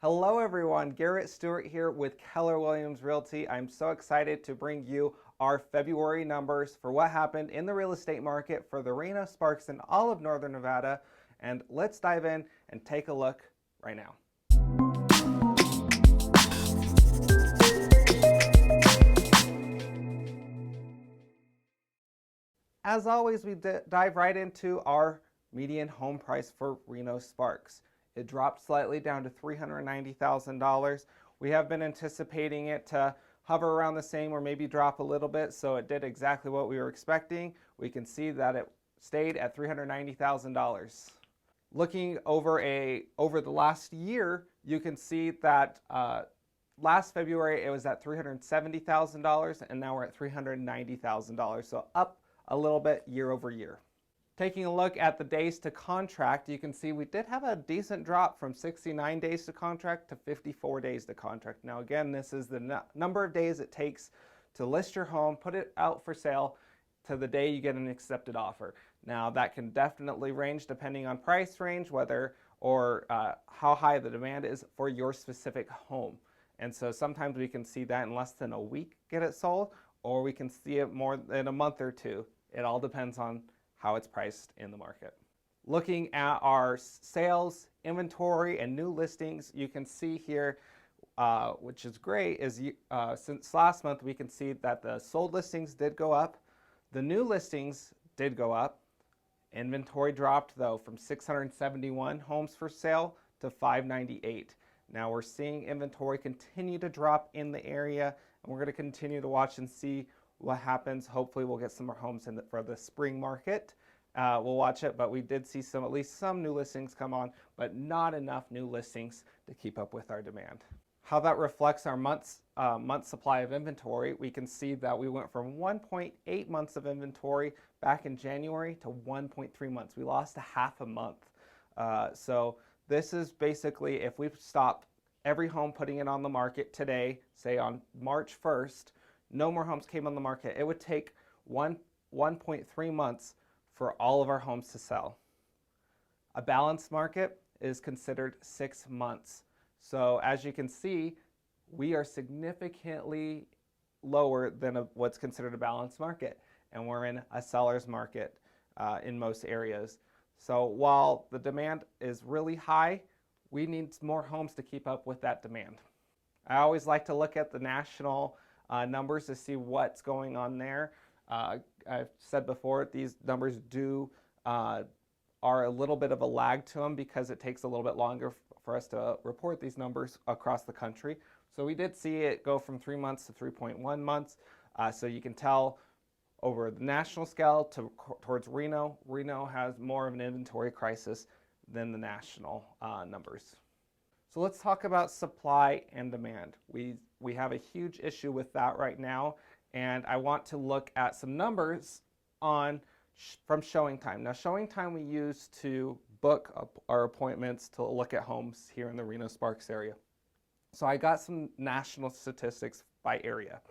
Hello everyone, Garrett Stewart here with Keller Williams Realty. I'm so excited to bring you our February numbers for what happened in the real estate market for the Reno Sparks in all of Northern Nevada. And let's dive in and take a look right now. As always, we dive right into our median home price for Reno Sparks. It dropped slightly down to $390,000. We have been anticipating it to hover around the same or maybe drop a little bit, so it did exactly what we were expecting. We can see that it stayed at $390,000. Looking over the last year, you can see that last February it was at $370,000 and now we're at $390,000, so up a little bit year over year. Taking a look at the days to contract, you can see we did have a decent drop from 69 days to contract to 54 days to contract. Now again, this is the number of days it takes to list your home, put it out for sale, to the day you get an accepted offer. Now that can definitely range depending on price range, whether or how high the demand is for your specific home. And so sometimes we can see that in less than a week get it sold, or we can see it more than a month or two. It all depends on how it's priced in the market. Looking at our sales, inventory, and new listings, you can see here, which is great, is since last month we can see that the sold listings did go up, the new listings did go up. Inventory dropped though from 671 homes for sale to 598. Now we're seeing inventory continue to drop in the area, and we're going to continue to watch and see what happens. Hopefully we'll get some more homes for the spring market. We'll watch it, but we did see at least some new listings come on, but not enough new listings to keep up with our demand. How that reflects our month supply of inventory, we can see that we went from 1.8 months of inventory back in January to 1.3 months. We lost a half a month. So this is basically, if we stop every home putting it on the market today, say on March 1st, no more homes came on the market, it would take 1.3 months for all of our homes to sell. A balanced market is considered 6 months. So as you can see, we are significantly lower than what's considered a balanced market, and we're in a seller's market in most areas. So while the demand is really high, we need more homes to keep up with that demand. I always like to look at the national numbers to see what's going on there. I've said before, these numbers are a little bit of a lag to them because it takes a little bit longer for us to report these numbers across the country. So we did see it go from 3 months to 3.1 months. So you can tell over the national scale towards Reno, Reno has more of an inventory crisis than the national numbers. So let's talk about supply and demand. We have a huge issue with that right now, and I want to look at some numbers from showing time. Now, showing time we use to book our appointments to look at homes here in the Reno Sparks area. So I got some national statistics by area.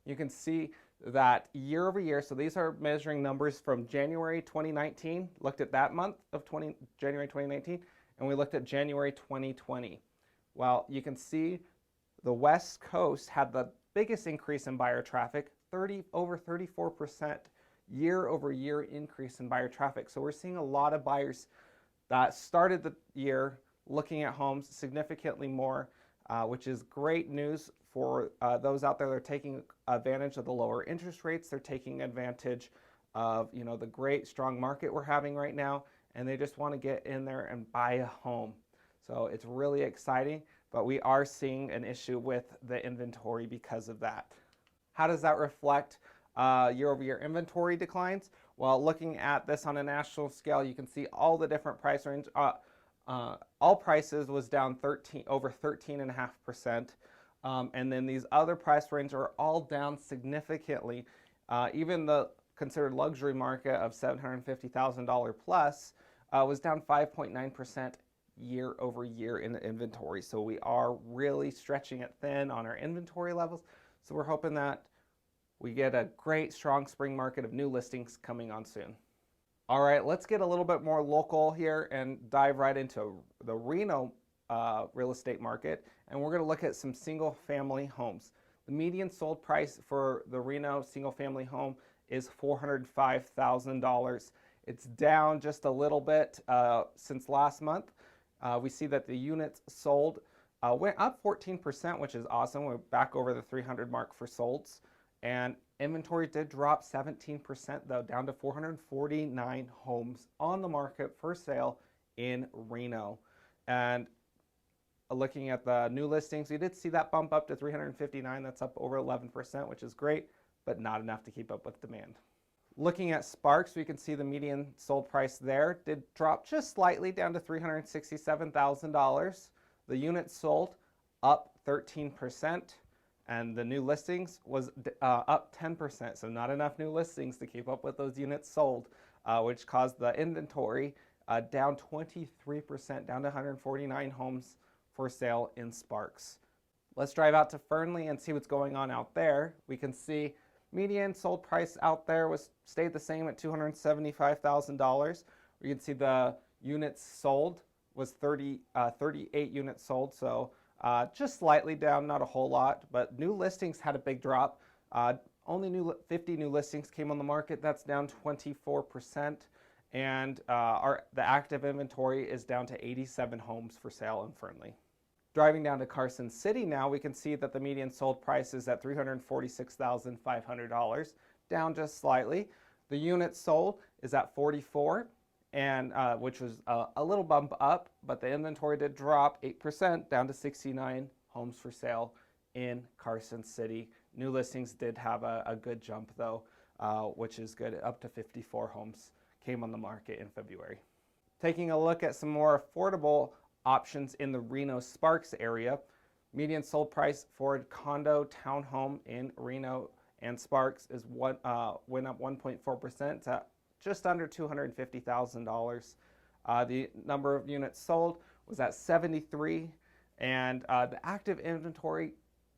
You can see that year over year, so these are measuring numbers from January 2019, looked at that month of January 2019, and we looked at January 2020. Well, you can see the West Coast had the biggest increase in buyer traffic, over 34% year over year increase in buyer traffic. So we're seeing a lot of buyers that started the year looking at homes significantly more, which is great news for those out there that are taking advantage of the lower interest rates. They're taking advantage of the great strong market we're having right now, and they just want to get in there and buy a home. So it's really exciting, but we are seeing an issue with the inventory because of that. How does that reflect year-over-year inventory declines? Well, looking at this on a national scale, you can see all the different price range. All prices was down over 13.5%, and then these other price ranges are all down significantly. Even the considered luxury market of $750,000 plus was down 5.9% year over year in the inventory. So we are really stretching it thin on our inventory levels. So we're hoping that we get a great strong spring market of new listings coming on soon. All right, let's get a little bit more local here and dive right into the Reno real estate market, and we're going to look at some single family homes. The median sold price for the Reno single family home is $405,000. It's down just a little bit since last month. We see that the units sold went up 14%, which is awesome. We're back over the 300 mark for solds. And inventory did drop 17% though, down to 449 homes on the market for sale in Reno. And looking at the new listings, we did see that bump up to 359. That's up over 11%, which is great, but not enough to keep up with demand. Looking at Sparks, we can see the median sold price there did drop just slightly down to $367,000. The units sold up 13%, and the new listings was up 10%. So not enough new listings to keep up with those units sold, which caused the inventory down 23%, down to 149 homes for sale in Sparks. Let's drive out to Fernley and see what's going on out there. We can see median sold price out there stayed the same at $275,000. We can see the units sold was 38 units sold, so just slightly down, not a whole lot, but new listings had a big drop. Only 50 new listings came on the market. That's down 24%, and the active inventory is down to 87 homes for sale in Fernley. Driving down to Carson City now, we can see that the median sold price is at $346,500, down just slightly. The units sold is at 44, and which was a little bump up, but the inventory did drop 8%, down to 69 homes for sale in Carson City. New listings did have a good jump though, which is good. Up to 54 homes came on the market in February. Taking a look at some more affordable options in the Reno Sparks area, median sold price for a condo townhome in Reno and Sparks is went up 1.4% to just under $250,000. The number of units sold was at 73, and the active inventory,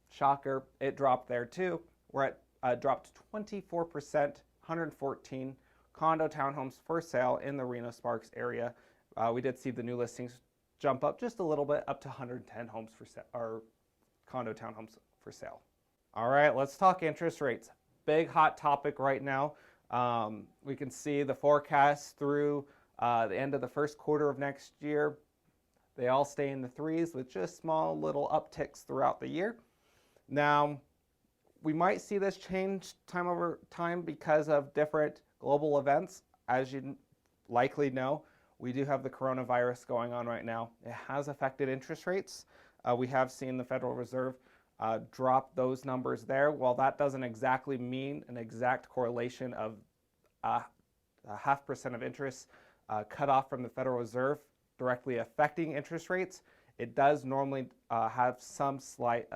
shocker, it dropped there too. We're at dropped 24%, 114 condo townhomes for sale in the Reno Sparks area. We did see the new listings jump up just a little bit, up to 110 homes for sale, or condo townhomes for sale. All right, let's talk interest rates. Big hot topic right now. We can see the forecast through the end of the first quarter of next year. They all stay in the threes with just small little upticks throughout the year. Now, we might see this change time over time because of different global events. As you likely know, we do have the coronavirus going on right now. It has affected interest rates. We have seen the Federal Reserve drop those numbers there. While that doesn't exactly mean an exact correlation of a 0.5% of interest cut off from the Federal Reserve directly affecting interest rates, it does normally have some slight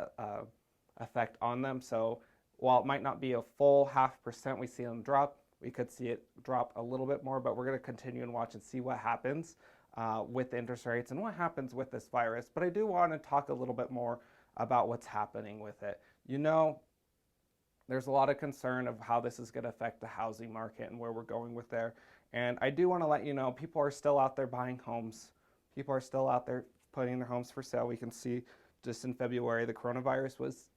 effect on them. So while it might not be a full 0.5% we see them drop, we could see it drop a little bit more, but we're going to continue and watch and see what happens with interest rates and what happens with this virus. But I do want to talk a little bit more about what's happening with it. You know, there's a lot of concern of how this is going to affect the housing market and where we're going with there. And I do want to let you know, people are still out there buying homes. People are still out there putting their homes for sale. We can see just in February, the coronavirus was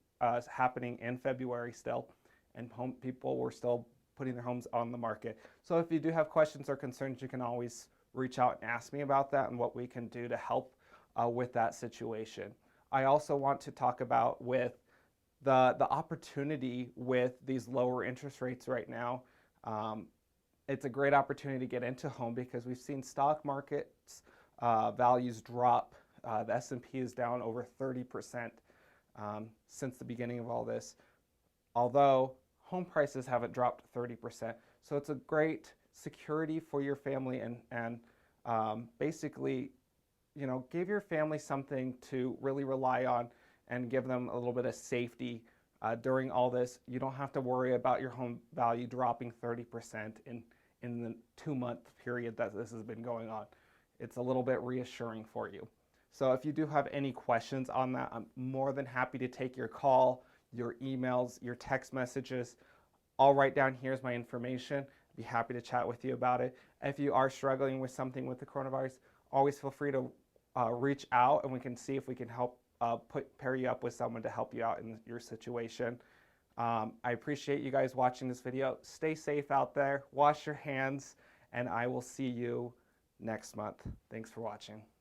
happening in February still, and people were still putting their homes on the market. So if you do have questions or concerns, you can always reach out and ask me about that and what we can do to help with that situation. I also want to talk about with the opportunity with these lower interest rates right now. It's a great opportunity to get into home because we've seen stock markets values drop. The S&P is down over 30% since the beginning of all this, although home prices haven't dropped 30%. So it's a great security for your family and basically, you know, give your family something to really rely on and give them a little bit of safety during all this. You don't have to worry about your home value dropping 30% in the 2-month period that this has been going on. It's a little bit reassuring for you. So if you do have any questions on that, I'm more than happy to take your call, your emails, your text messages. I'll write down here's my information. I'd be happy to chat with you about it. If you are struggling with something with the coronavirus, always feel free to reach out and we can see if we can help pair you up with someone to help you out in your situation. I appreciate you guys watching this video. Stay safe out there, wash your hands, and I will see you next month. Thanks for watching.